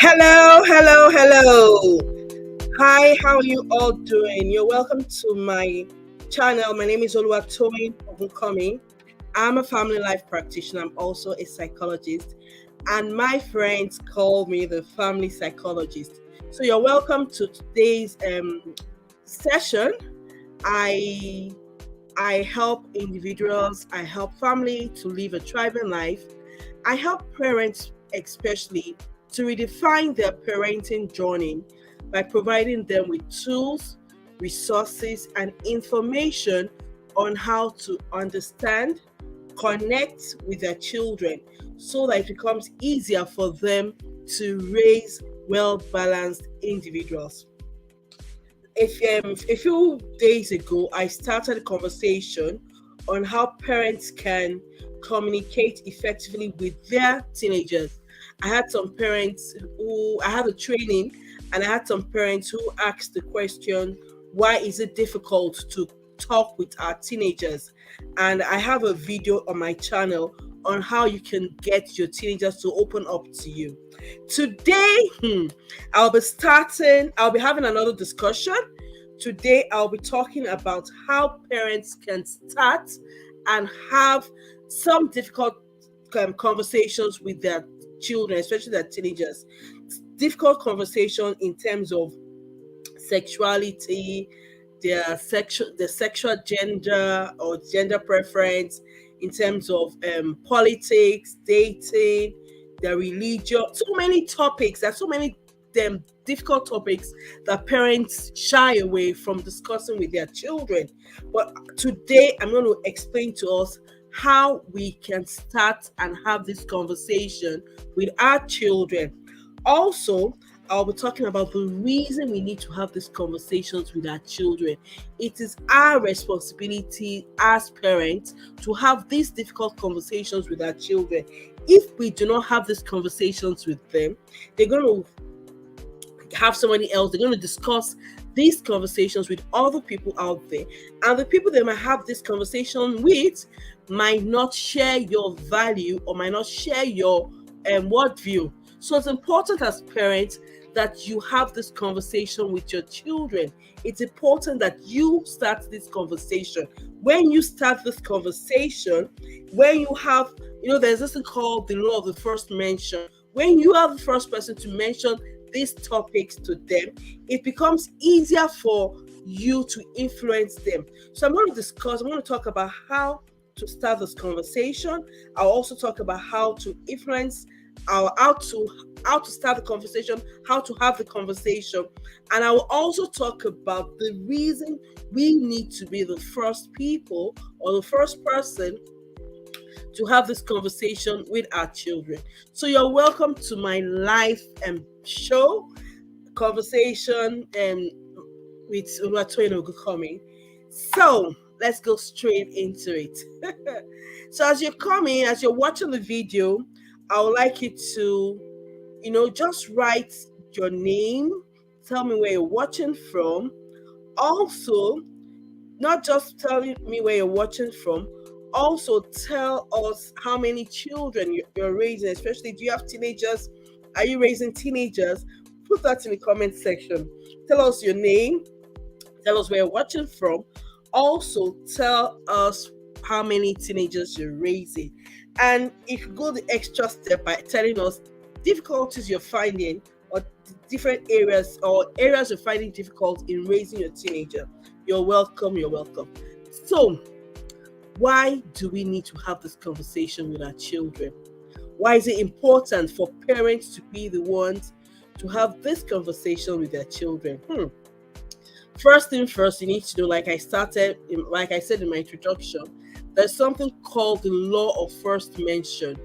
Hello, hello, hello. Hi, how are you all doing? You're welcome to my channel. My name is Oluwatoyin Ogunkomi. I'm a family life practitioner. I'm also a psychologist, and my friends call me the family psychologist. So you're welcome to today's session. I I help individuals, I help family to live a thriving life. I help parents, especially, to redefine their parenting journey by providing them with tools, resources, and information on how to understand, connect with their children so that it becomes easier for them to raise well balanced individuals. A few days ago, I started a conversation on how parents can communicate effectively with their teenagers. I had some parents who I had a training, and I had some parents who asked the question, why is it difficult to talk with our teenagers? And I have a video on my channel on how you can get your teenagers to open up to you. Today, I'll be having another discussion. Today, I'll be talking about how parents can start and have some difficult conversations with their children, especially their teenagers. Difficult conversation in terms of sexuality, the sexual gender or gender preference, in terms of politics, dating, their religion, so many topics. There's so many difficult topics that parents shy away from discussing with their children. But today I'm going to explain to us how we can start and have this conversation with our children. Also, I'll be talking about the reason we need to have these conversations with our children. It is our responsibility as parents to have these difficult conversations with our children. If we do not have these conversations with them, they're going to have somebody else, they're going to discuss these conversations with other people out there. And the people they might have this conversation with might not share your value or might not share your worldview. So it's important as parents that you have this conversation with your children. It's important that you start this conversation. When you start this conversation, when you have, there's this thing called the law of the first mention. When you are the first person to mention these topics to them, it becomes easier for you to influence them. So I'm going to talk about how to start this conversation. I'll also talk about how to influence how to start the conversation, how to have the conversation, and I will also talk about the reason we need to be the first people or the first person to have this conversation with our children. So you're welcome to my live show conversation with Oluwatoyin Ogunkomi. So let's go straight into it. So as you're watching the video, I would like you to, just write your name, tell me where you're watching from. Also, not just tell me where you're watching from, also tell us how many children you're raising, especially do you have teenagers? Are you raising teenagers? Put that in the comment section. Tell us your name, tell us where you're watching from. Also, tell us how many teenagers you're raising. And if you go the extra step by telling us difficulties you're finding or different areas or areas you're finding difficult in raising your teenager, you're welcome. So, why do we need to have this conversation with our children? Why is it important for parents to be the ones to have this conversation with their children? First thing first, you need to know, like I said in my introduction, there's something called the law of first mention.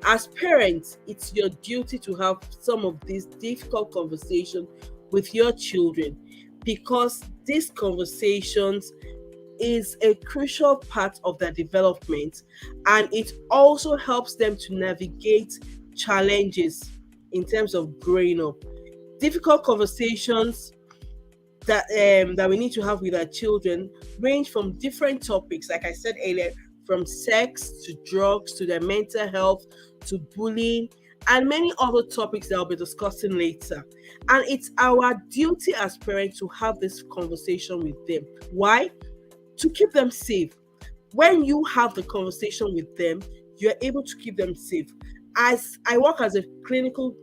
As parents, it's your duty to have some of these difficult conversations with your children, because these conversations is a crucial part of their development, and it also helps them to navigate challenges in terms of growing up. Difficult conversations that we need to have with our children range from different topics, like I said earlier, from sex to drugs to their mental health to bullying and many other topics that I'll be discussing later. And it's our duty as parents to have this conversation with them. Why? To keep them safe. When you have the conversation with them, you're able to keep them safe. As I work as a clinical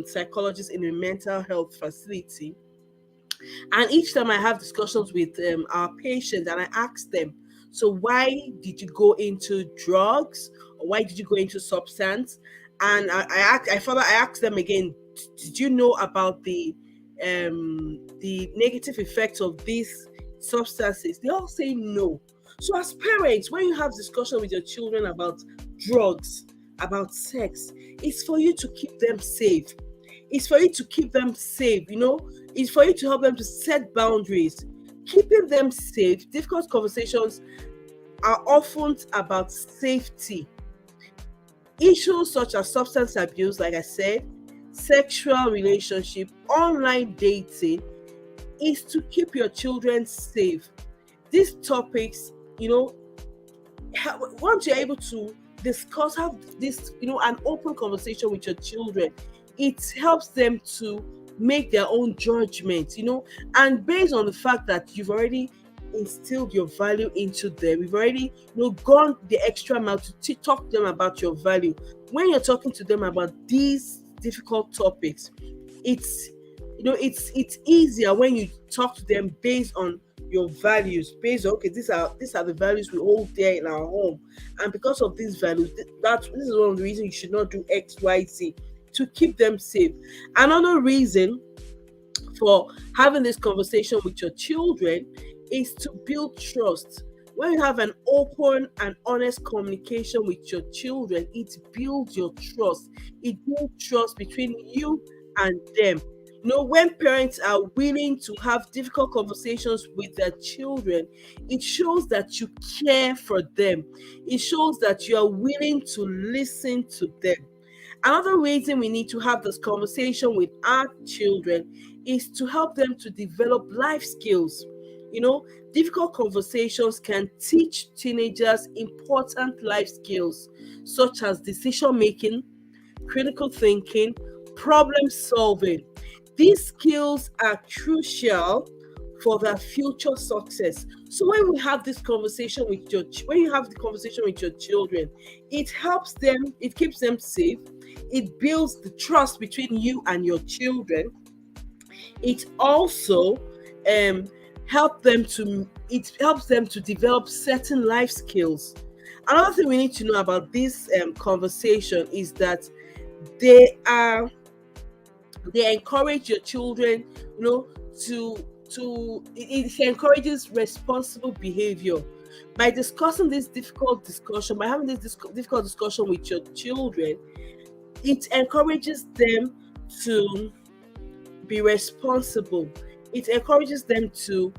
psychologist in a mental health facility, and each time I have discussions with our patients, and I ask them, so why did you go into drugs, or why did you go into substance? And I ask them again, did you know about the negative effects of these substances? They all say no. So as parents, when you have discussion with your children about drugs, about sex, it's for you to keep them safe. It's for you to keep them safe, it's for you to help them to set boundaries. Keeping them safe, difficult conversations are often about safety. Issues such as substance abuse, like I said, sexual relationship, online dating, is to keep your children safe. These topics, once you're able to discuss, have this, an open conversation with your children, it helps them to make their own judgments, and based on the fact that you've already instilled your value into them, we've already gone the extra mile to talk to them about your value. When you're talking to them about these difficult topics, it's easier when you talk to them based on your values, based on, okay, these are the values we hold dear in our home, and because of these values, this is one of the reasons you should not do XYZ, to keep them safe. Another reason for having this conversation with your children is to build trust. When you have an open and honest communication with your children, it builds your trust. It builds trust between you and them. When parents are willing to have difficult conversations with their children, it shows that you care for them. It shows that you are willing to listen to them. Another reason we need to have this conversation with our children is to help them to develop life skills. Difficult conversations can teach teenagers important life skills such as decision making, critical thinking, problem solving. These skills are crucial for their future success. So when you have the conversation with your children, it helps them, it keeps them safe, it builds the trust between you and your children. It also helps them to develop certain life skills. Another thing we need to know about this conversation is that they encourage your children, it encourages responsible behavior. By discussing this difficult discussion, by having this difficult discussion with your children, it encourages them to be responsible. It encourages them to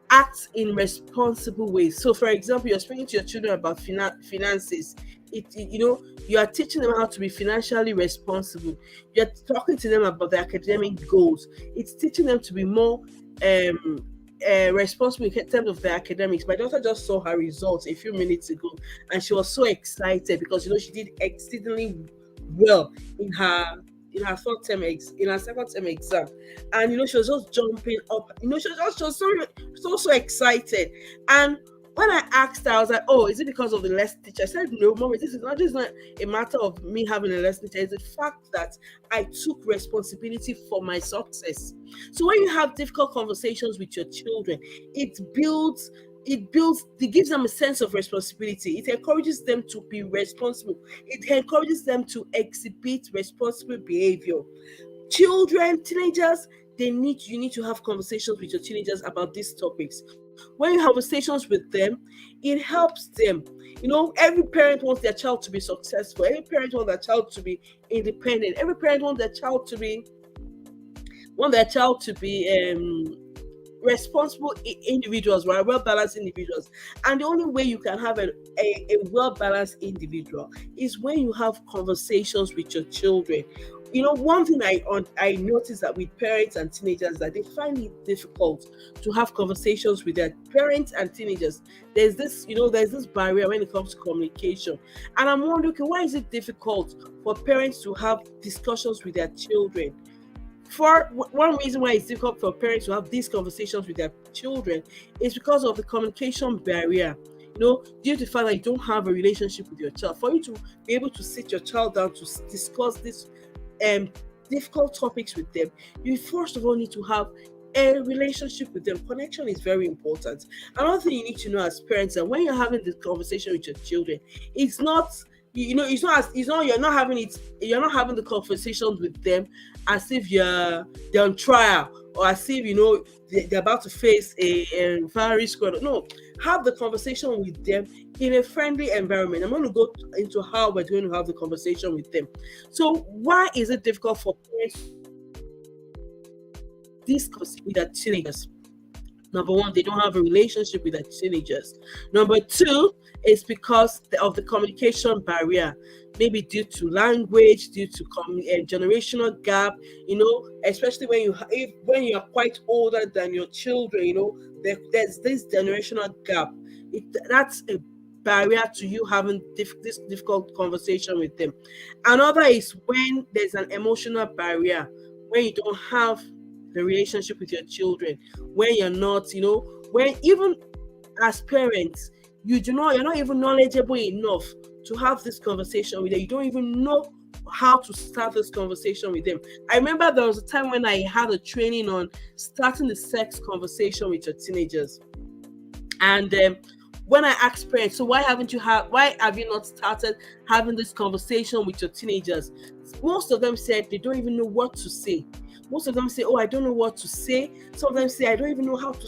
act in responsible ways. So, for example, you're speaking to your children about finances. You are teaching them how to be financially responsible. You're talking to them about their academic goals. It's teaching them to be more responsible in terms of their academics. My daughter just saw her results a few minutes ago, and she was so excited because she did exceedingly well in her second term exam, and she was just jumping up. She was so excited. And when I asked her, I was like, "Oh, is it because of the lesson teacher?" I said, "No, Mommy, this is not a matter of me having a lesson teacher. It's the fact that I took responsibility for my success." So when you have difficult conversations with your children, it gives them a sense of responsibility. It encourages them to be responsible. It encourages them to exhibit responsible behavior. Children, teenagers, you need to have conversations with your teenagers about these topics. When you have conversations with them, it helps them. Every parent wants their child to be successful. Every parent wants their child to be independent. Every parent wants their child to be responsible individuals, right? Well-balanced individuals. And the only way you can have a well-balanced individual is when you have conversations with your children. one thing I noticed that with parents and teenagers, that they find it difficult to have conversations with their parents and teenagers. There's this barrier when it comes to communication, and I'm wondering, okay, why is it difficult for parents to have discussions with their children? One reason why it's difficult for parents to have these conversations with their children is because of the communication barrier. Due to the fact that you don't have a relationship with your child, for you to be able to sit your child down to discuss this um difficult topics with them, you first of all need to have a relationship with them. Connection is very important. Another thing you need to know as parents, that when you're having this conversation with your children, it's not you're not having the conversations with them as if they're on trial, or as if they're about to face a very squad. No, have the conversation with them in a friendly environment. I'm going to go into how we're going to have the conversation with them. So why is it difficult for parents to discuss with their teenagers? Number one, they don't have a relationship with their teenagers. Number two, it's because of the communication barrier, maybe due to language, due to generational gap. Especially when you are quite older than your children. There's this generational gap. That's a barrier to you having this difficult conversation with them. Another is when there's an emotional barrier, when you don't have the relationship with your children, when you're not, when even as parents, you're not even knowledgeable enough to have this conversation with them. You don't even know how to start this conversation with them. I remember there was a time when I had a training on starting the sex conversation with your teenagers. And when I asked parents, so why have you not started having this conversation with your teenagers? Most of them said they don't even know what to say. Most of them say, oh, I don't know what to say. Some of them say, I don't even know how to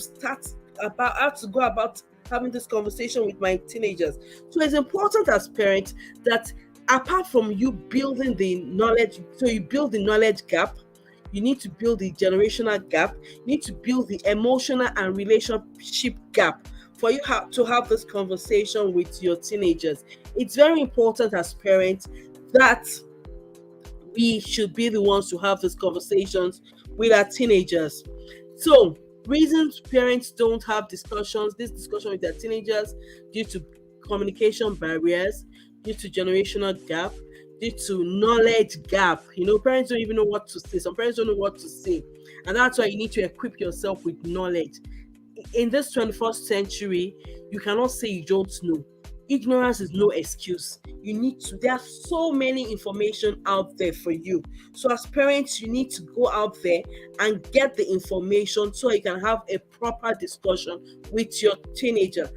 go about having this conversation with my teenagers. So it's important as parents that apart from you building the knowledge, so you build the knowledge gap, you need to build the generational gap, you need to build the emotional and relationship gap for you to have this conversation with your teenagers. It's very important as parents that we should be the ones to have these conversations with our teenagers. So, reasons parents don't have this discussion with their teenagers: due to communication barriers, due to generational gap, due to knowledge gap. Parents don't even know what to say. Some parents don't know what to say. And that's why you need to equip yourself with knowledge. In this 21st century, you cannot say you don't know. Ignorance is no excuse. There are so many information out there for you. So as parents, you need to go out there and get the information so you can have a proper discussion with your teenager.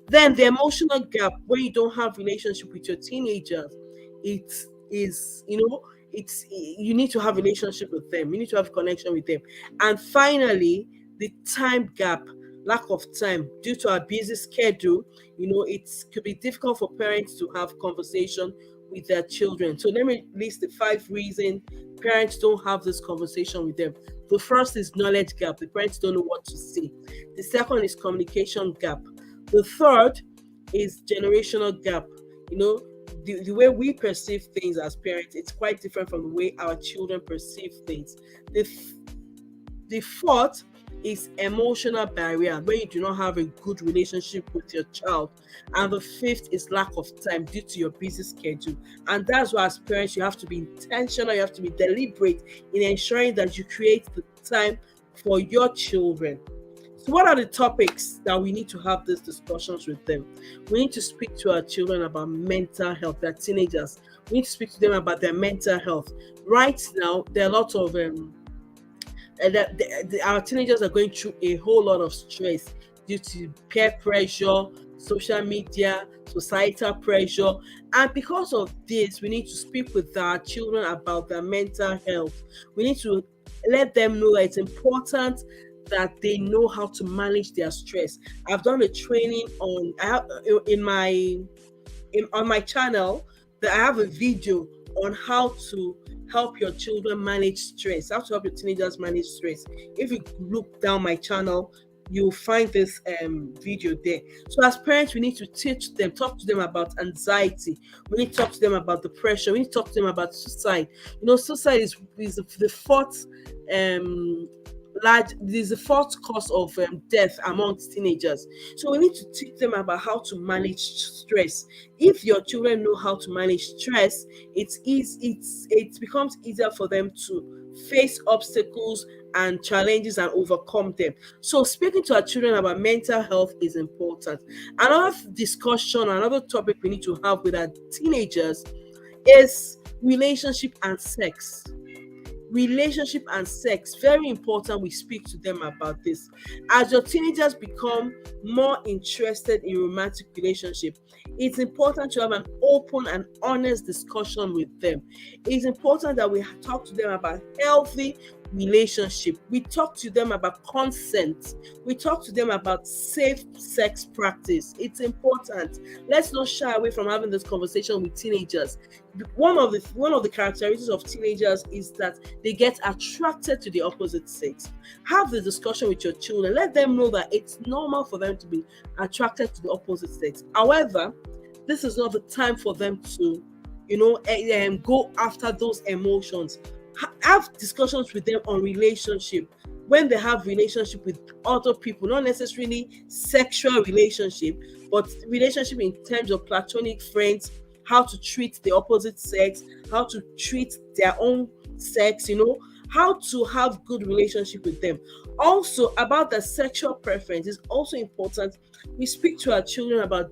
Then the emotional gap, when you don't have relationship with your teenagers, you need to have relationship with them. You need to have connection with them. And finally, the time gap. Lack of time due to our busy schedule. It could be difficult for parents to have conversation with their children. So let me list the 5 reasons parents don't have this conversation with them. The first is knowledge gap. The parents don't know what to say. The second is communication gap. The third is generational gap. The way we perceive things as parents, it's quite different from the way our children perceive things. The fourth is emotional barrier, where you do not have a good relationship with your child. And the fifth is lack of time due to your busy schedule. And that's why as parents, you have to be intentional, you have to be deliberate in ensuring that you create the time for your children. So what are the topics that we need to have these discussions with them? We need to speak to our children about mental health. They're teenagers. We need to speak to them about their mental health. Right now, there are a lot of our teenagers are going through a whole lot of stress due to peer pressure, social media, societal pressure. And because of this, we need to speak with our children about their mental health. We need to let them know that it's important that they know how to manage their stress. I've done a training on my channel, that I have a video on how to help your children manage stress, how to help your teenagers manage stress. If you look down my channel, you'll find this video there. So as parents, we need to teach them, talk to them about anxiety. We need to talk to them about depression. We need to talk to them about suicide. Suicide is the fourth this is the fourth cause of death amongst teenagers. So we need to teach them about how to manage stress. If your children know how to manage stress, it becomes easier for them to face obstacles and challenges and overcome them. So speaking to our children about mental health is important. Another discussion, another topic we need to have with our teenagers is relationship and sex. Relationship and sex, very important we speak to them about this. As your teenagers become more interested in romantic relationship, it's important to have an open and honest discussion with them. It's important that we talk to them about healthy relationship. We talk to them about consent. We talk to them about safe sex practice. It's important. Let's not shy away from having this conversation with teenagers. One of the characteristics of teenagers is that they get attracted to the opposite sex. Have the discussion with your children. Let them know that it's normal for them to be attracted to the opposite sex. However, this is not the time for them to, go after those emotions. Have discussions with them on relationship. When they have relationship with other people, not necessarily sexual relationship, but relationship in terms of platonic friends, how to treat the opposite sex, how to treat their own sex, how to have good relationship with them. Also, about the sexual preference is also important. We speak to our children about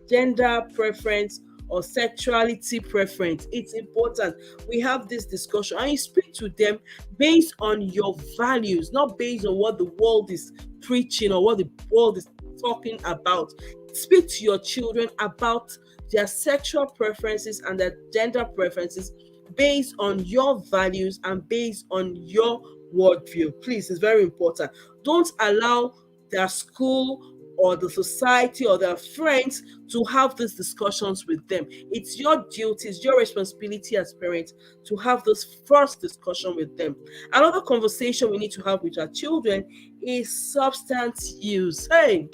gender preference or sexuality preference. It's important we have this discussion and you speak to them based on your values, not based on what the world is preaching or what the world is talking about. Speak to your children about their sexual preferences and their gender preferences based on your values and based on your worldview. Please, it's very important. Don't allow their school or the society or their friends to have these discussions with them. It's your duty, it's your responsibility as parents to have this first discussion with them. Another conversation we need to have with our children is substance use. Hey,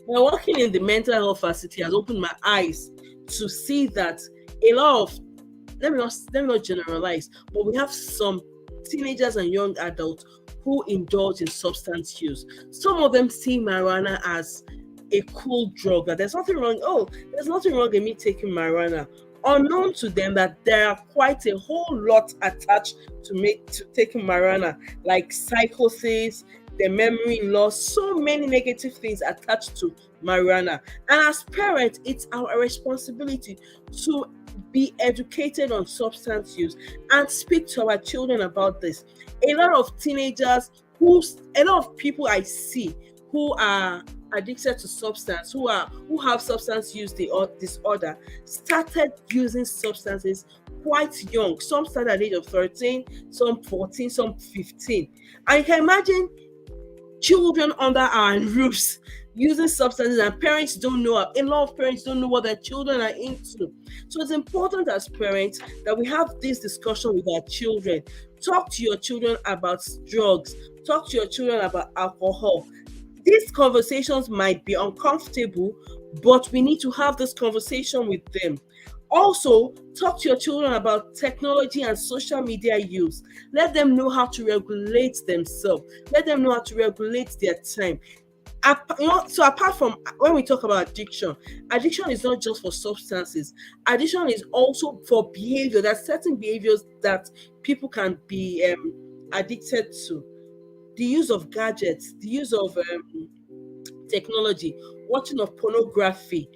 working in the mental health facility has opened my eyes to see that a lot of, let me not generalize, but we have some teenagers and young adults who indulge in substance use. Some of them see marijuana as a cool drug, that there's nothing wrong. Oh, there's nothing wrong in me taking marijuana. Unknown to them that there are quite a whole lot attached to taking marijuana, like psychosis, the memory loss, so many negative things attached to marijuana. And as parents, it's our responsibility to be educated on substance use and speak to our children about this. A lot of teenagers, a lot of people I see who are addicted to substance, who have substance use disorder, started using substances quite young. Some started at the age of 13, some 14, some 15. And you can imagine children under our roofs using substances, and parents don't know. A lot of parents don't know what their children are into. So it's important as parents that we have this discussion with our children. Talk to your children about drugs. Talk to your children about alcohol. These conversations might be uncomfortable, but we need to have this conversation with them. Also, talk to your children about technology and social media use. Let them know how to regulate themselves. Let them know how to regulate their time. So apart from when we talk about addiction is not just for substances. Addiction is also for behavior. There are certain behaviors that people can be addicted to. The use of gadgets, the use of technology, watching of pornography,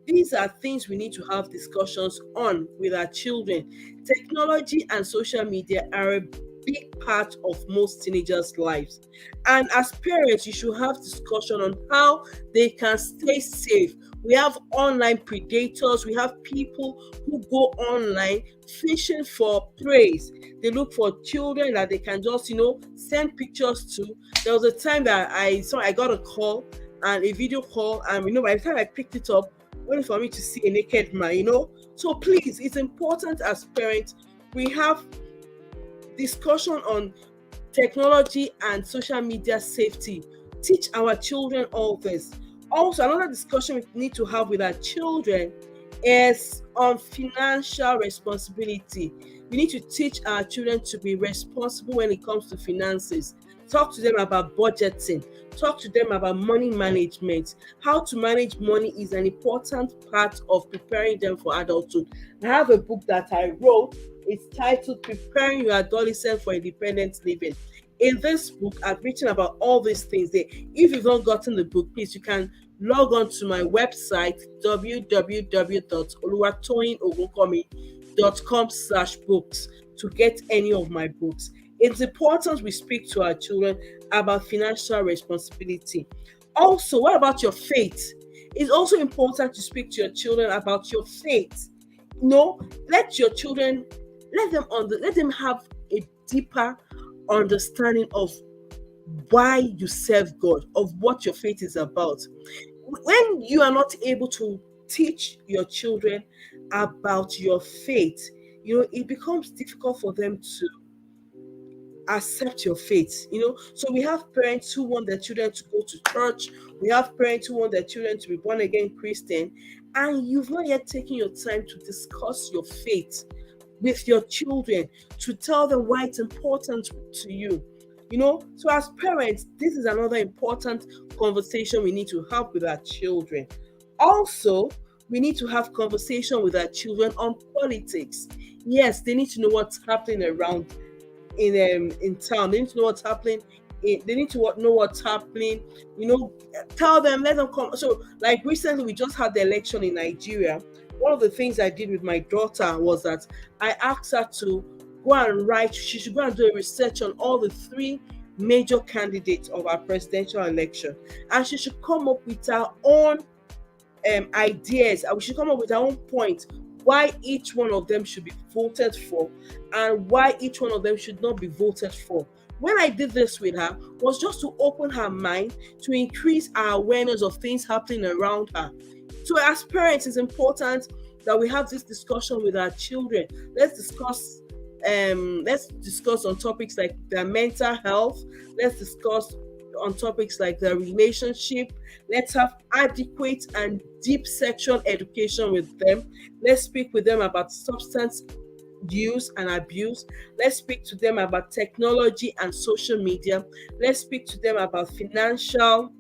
these are things we need to have discussions on with our children. Technology and social media are a big part of most teenagers' lives. And as parents, you should have discussion on how they can stay safe. We have online predators. We have people who go online fishing for prey. They look for children that they can just, send pictures to. There was a time that I got a call and a video call, and by the time I picked it up, waiting for me to see a naked man, So please, it's important as parents we have discussion on technology and social media safety Teach our children all this. Also, another discussion we need to have with our children is on financial responsibility. We need to teach our children to be responsible when it comes to finances. Talk to them about budgeting. Talk to them about money management. How to manage money is an important part of preparing them for adulthood. I have a book that I wrote. It's titled Preparing Your Adolescent for Independent Living. In this book, I've written about all these things there. If you've not gotten the book, please, you can log on to my website, www.oluwatoyinogunkomi.com/books, to get any of my books. It's important we speak to our children about financial responsibility. Also, what about your faith? It's also important to speak to your children about your faith. Let your children, let them have a deeper understanding of why you serve God, of what your faith is about. When you are not able to teach your children about your faith, it becomes difficult for them to accept your faith. So we have parents who want their children to go to church. We have parents who want their children to be born again Christian, and you've not yet taken your time to discuss your faith with your children, to tell them why it's important to you. So as parents, this is another important conversation we need to have with our children. Also, we need to have conversation with our children on politics. Yes, they need to know what's happening around in town. They need to know what's happening. They need to know what's happening. Tell them, let them come. So, like recently, we just had the election in Nigeria. One of the things I did with my daughter was that I asked her to go and write. She should go and do a research on all the 3 major candidates of our presidential election, and she should come up with her own ideas. We should come up with our own point why each one of them should be voted for and why each one of them should not be voted for. When I did this with her, was just to open her mind, to increase our awareness of things happening around her. So as parents, it's important that we have this discussion with our children. Let's discuss on topics like their mental health. Let's discuss on topics like their relationship. Let's have adequate and deep sexual education with them. Let's speak with them about substance use and abuse. Let's speak to them about technology and social media. Let's speak to them about financial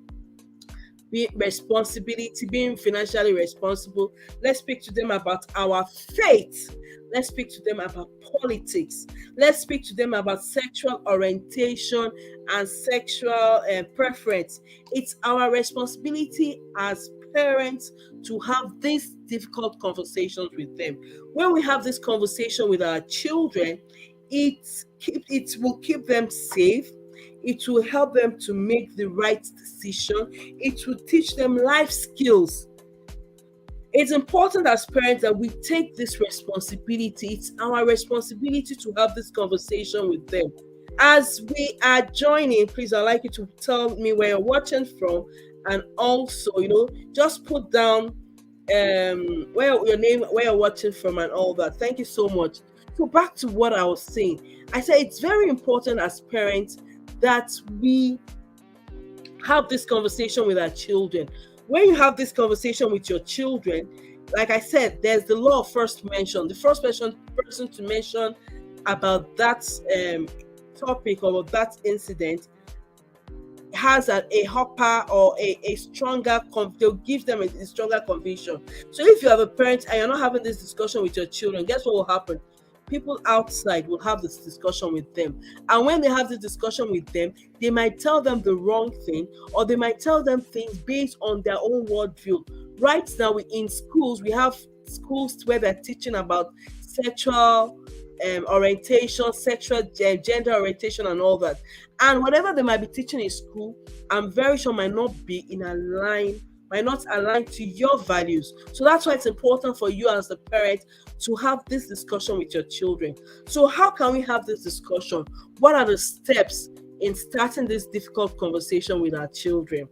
responsibility, being financially responsible. Let's speak to them about our faith. Let's speak to them about politics. Let's speak to them about sexual orientation and sexual preference. It's our responsibility as parents to have these difficult conversations with them. When we have this conversation with our children, it will keep them safe. It will help them to make the right decision. It will teach them life skills. It's important as parents that we take this responsibility. It's our responsibility to have this conversation with them. As we are joining, please, I'd like you to tell me where you're watching from, and also, just put down where your name, where you're watching from, and all that. Thank you so much. So back to what I was saying. I said it's very important as parents that we have this conversation with our children. When you have this conversation with your children, like I said, there's the law of first mention. The first person to mention about that topic or that incident has a hopper or a stronger, they'll give them a stronger conviction. So if you have a parent and you're not having this discussion with your children, guess what will happen? People outside will have this discussion with them. And when they have this discussion with them, they might tell them the wrong thing, or they might tell them things based on their own worldview. Right now, in schools, we have schools where they're teaching about sexual orientation, sexual gender orientation, and all that. And whatever they might be teaching in school, I'm very sure might not align to your values. So that's why it's important for you as a parent to have this discussion with your children. So how can we have this discussion? What are the steps in starting this difficult conversation with our children?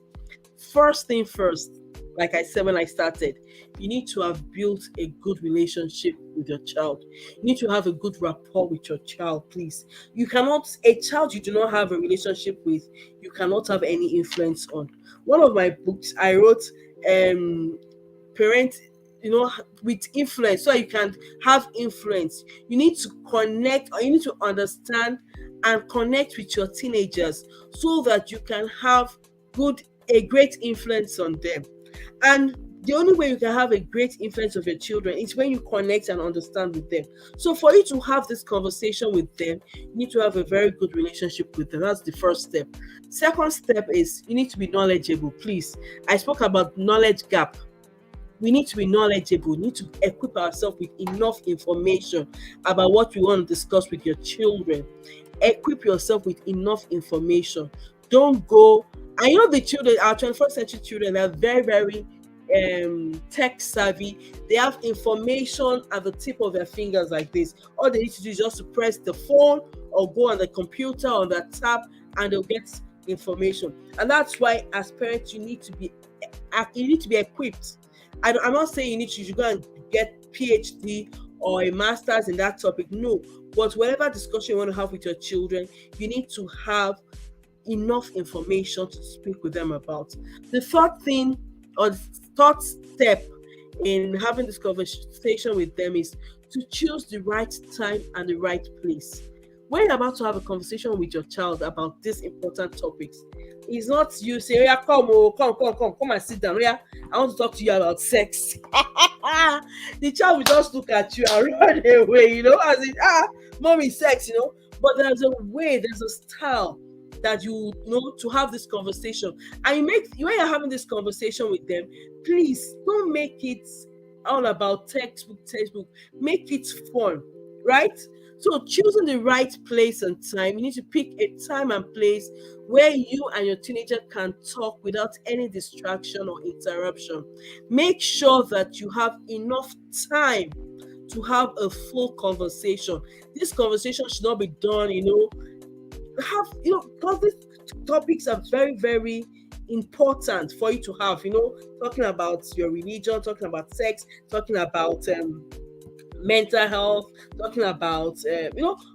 First thing first, like I said when I started, you need to have built a good relationship with your child. You need to have a good rapport with your child, please. You cannot, a child you do not have a relationship with, you cannot have any influence on. One of my books, I wrote, parent, with influence, so you can have influence. You need to connect, or you need to understand and connect with your teenagers so that you can have a great influence on them. And the only way you can have a great influence of your children is when you connect and understand with them. So for you to have this conversation with them, you need to have a very good relationship with them. That's the first step. Second step is you need to be knowledgeable. Please, I spoke about knowledge gap. We need to be knowledgeable. We need to equip ourselves with enough information about what we want to discuss with your children. Equip yourself with enough information. Don't go. I know the children, our 21st century children, are very, very tech savvy. They have information at the tip of their fingers like this. All they need to do is just to press the phone or go on the computer or the tab, and they'll get information. And that's why, as parents, you need to be equipped. I'm not saying you should go and get PhD or a master's in that topic. No, but whatever discussion you want to have with your children, you need to have enough information to speak with them about. The third thing, or the third step in having this conversation with them, is to choose the right time and the right place. When you're about to have a conversation with your child about these important topics, it's not you say, "Yeah, come and sit down. Yeah, I want to talk to you about sex." The child will just look at you and run away, as in, mommy, sex, But there's a way, there's a style that you know to have this conversation. And when you're having this conversation with them, please don't make it all about textbook. Make it fun, right? So choosing the right place and time, you need to pick a time and place where you and your teenager can talk without any distraction or interruption. Make sure that you have enough time to have a full conversation. This conversation should not be done, because these topics are very, very important for you to have, talking about your religion, talking about sex, talking about mental health, talking about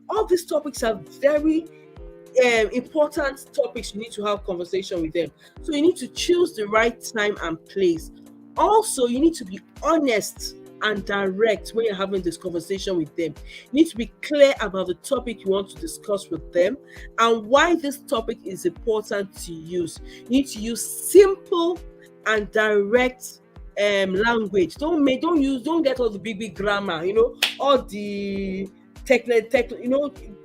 all these topics are very important topics. You need to have conversation with them, so you need to choose the right time and place. Also, you need to be honest and direct when you're having this conversation with them. You need to be clear about the topic you want to discuss with them and why this topic is important to use. You need to use simple and direct language. Don't get all the big grammar, all the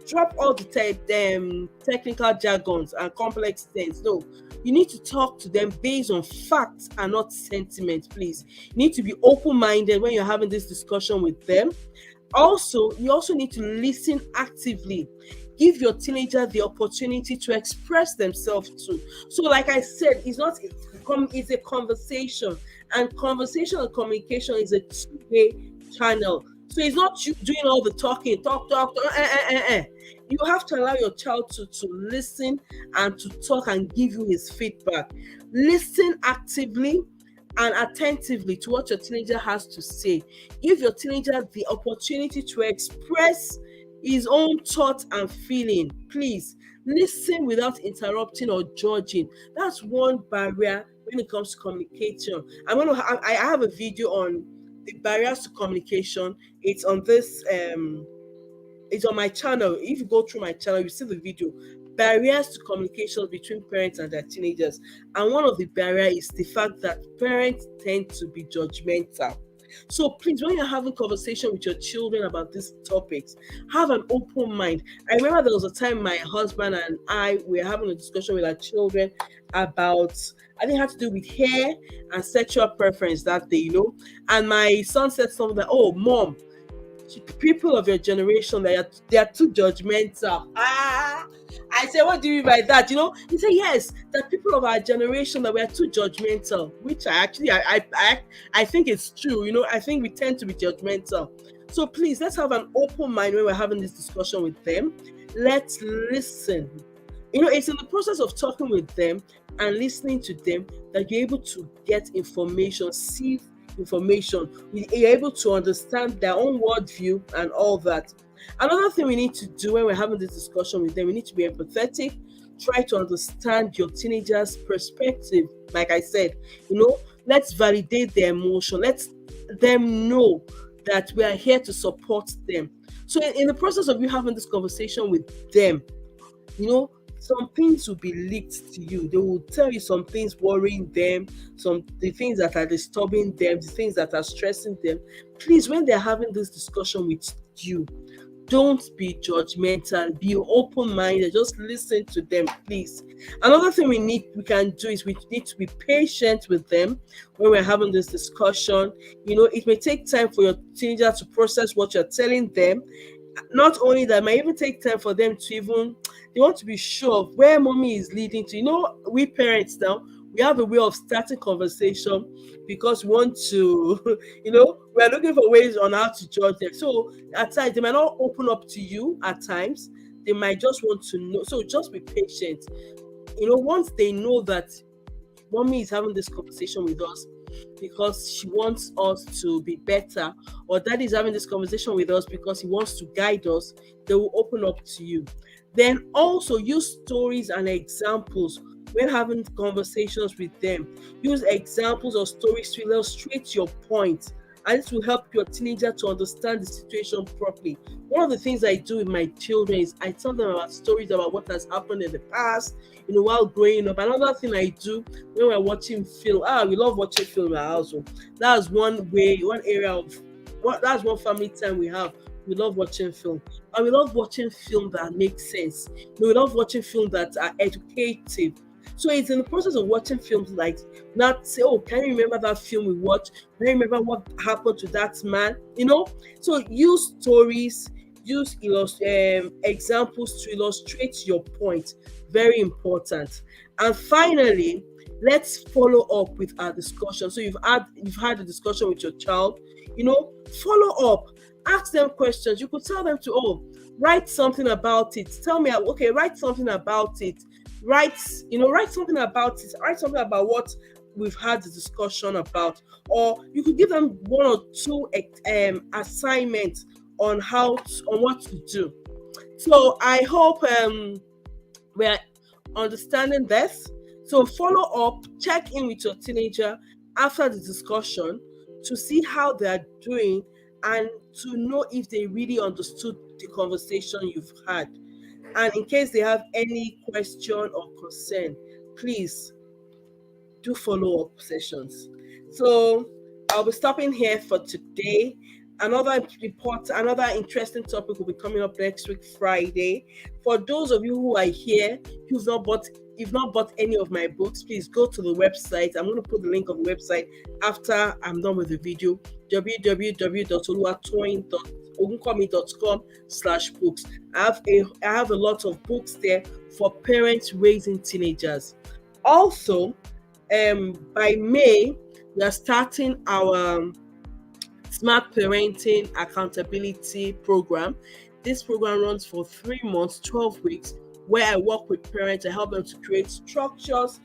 drop all the technical jargons and complex things. No, you need to talk to them based on facts and not sentiment, please. You need to be open-minded when you're having this discussion with them. Also, you also need to listen actively. Give your teenager the opportunity to express themselves too. So like I said, it's a conversation, and conversation and communication is a two-way channel. So it's not you doing all the talking, talk. You have to allow your child to listen and to talk and give you his feedback. Listen actively and attentively to what your teenager has to say. Give your teenager the opportunity to express his own thoughts and feeling. Please listen without interrupting or judging. That's one barrier when it comes to communication. I have a video on the barriers to communication. It's on this it's on my channel. If you go through my channel, you see the video. Barriers to communication between parents and their teenagers. And one of the barriers is the fact that parents tend to be judgmental. So please, when you're having conversation with your children about these topics, have an open mind. I remember there was a time my husband and I were having a discussion with our children about, I think it had to do with hair and sexual preference that day, and my son said something like, "Oh, mom, people of your generation, they are too judgmental." I said, "What do you mean by that?" He said, "Yes, that people of our generation, that we are too judgmental," which I think it's true. I think we tend to be judgmental. So please, let's have an open mind when we're having this discussion with them. Let's listen. It's in the process of talking with them and listening to them that you're able to get information, see information. You're able to understand their own worldview and all that. Another thing we need to do when we're having this discussion with them, we need to be empathetic, try to understand your teenager's perspective. Like I said, let's validate their emotion. Let's them know that we are here to support them. So in the process of you having this conversation with them, some things will be leaked to you. They will tell you some things worrying them, the things that are disturbing them, the things that are stressing them. Please, when they're having this discussion with you, don't be judgmental, be open-minded, just listen to them, please. Another thing we can do is we need to be patient with them when we're having this discussion. It may take time for your teenager to process what you're telling them. Not only that, it might even take time for them to they want to be sure of where mommy is leading to. We parents now, we have a way of starting conversation because we want to, we're looking for ways on how to judge them. So at times, they might not open up to you at times. They might just want to know. So just be patient. Once they know that mommy is having this conversation with us because she wants us to be better, or daddy is having this conversation with us because he wants to guide us, they will open up to you. Then also use stories and examples when having conversations with them. Use examples or stories to illustrate your point, and this will help your teenager to understand the situation properly. One of the things I do with my children is I tell them about stories about what has happened in the past, while growing up. Another thing I do when we're watching film, we love watching film in our household. That's one family time we have. We love watching film, and we love watching film that makes sense. We love watching film that are educative. So it's in the process of watching films like not say, oh, can you remember that film we watched? Can you remember what happened to that man? So use stories, use examples to illustrate your point. Very important. And finally, let's follow up with our discussion. So you've had a discussion with your child. Follow up. Ask them questions. You could tell them to, write something about it. Tell me, okay, write something about it. Write something about it. Write something about what we've had the discussion about. Or you could give them one or two assignments on what to do. So I hope we're understanding this. So follow up, check in with your teenager after the discussion to see how they're doing and to know if they really understood the conversation you've had. And in case they have any question or concern, please do follow-up sessions. So I'll be stopping here for today. Another interesting topic will be coming up next week, Friday. For those of you who are here, you've not bought any of my books, please go to the website. I'm going to put the link on the website after I'm done with the video, www.oluwatoyin.ogunkomi.com/books. I have a lot of books there for parents raising teenagers. Also, by May, we are starting our Smart Parenting Accountability Program. This program runs for 3 months, 12 weeks, where I work with parents. I help them to create structures,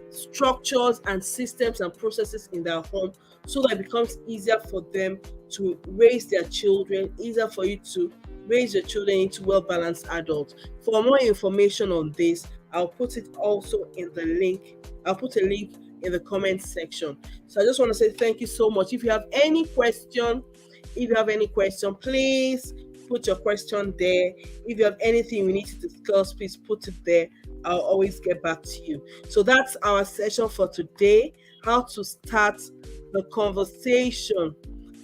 structures and systems and processes in their home so that it becomes easier for them to raise their children, easier for you to raise your children into well-balanced adults. For more information on this, I'll put it also in the link. I'll put a link in the comment section. So I just want to say thank you so much. If you have any question, please put your question there. If you have anything we need to discuss, please put it there. I'll always get back to you. So that's our session for today. How to start the conversation.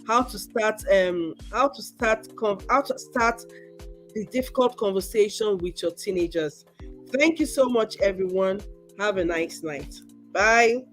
How to start the difficult conversation with your teenagers. Thank you so much, everyone. Have a nice night. Bye.